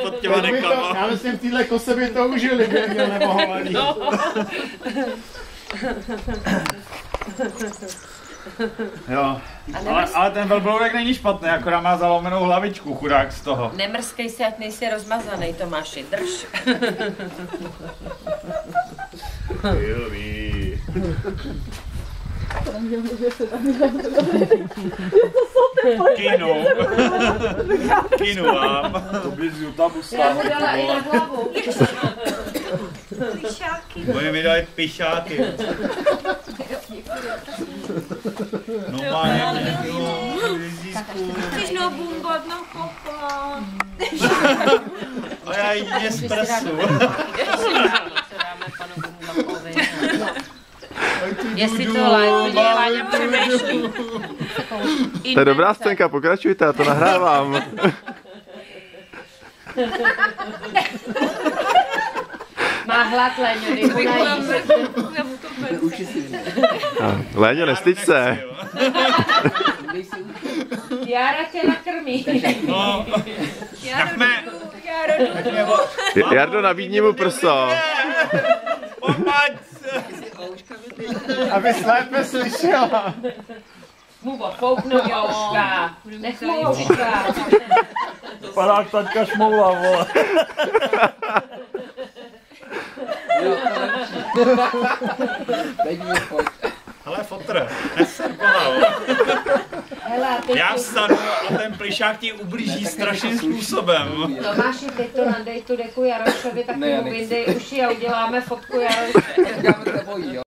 Pod těma nekama. Já myslím, v téhle kose by to užili, by měl nemohovaný. No. Jo, ale ten velbloudek není špatný, akorát má zalomenou hlavičku, chudák z toho. Nemrskej se, ať nejsi rozmazaný, Tomáši, drž. Silví. Kinu. Kinu vám. To bys tam Já mu dala i na hlavu. Pišáky. Oni mi dali pišáky. No má někdo. Chceš no bungot, no kopa. A já jí espresso. Jestli to Láďa přemýšlí. To je dobrá scénka, pokračujte, já to nahrávám. Má hlad, Léňo, dej mu najíst. Léňo, nestyď se. Jára tě nakrmí. No. Jardo, nabídni mu prso. Opaď! Aby lépe slyšela. Mu fouknu, Jouška. Nech mu Jouška. Padák taťka šmoula, vole. Hele, fotr, neser pomalu. Já vstanu a ten plišák ti ublíží strašným způsobem. Tomáši, teď to nadej tu deku Jarošovi, tak mu vyndej uši a uděláme fotku Jaroše.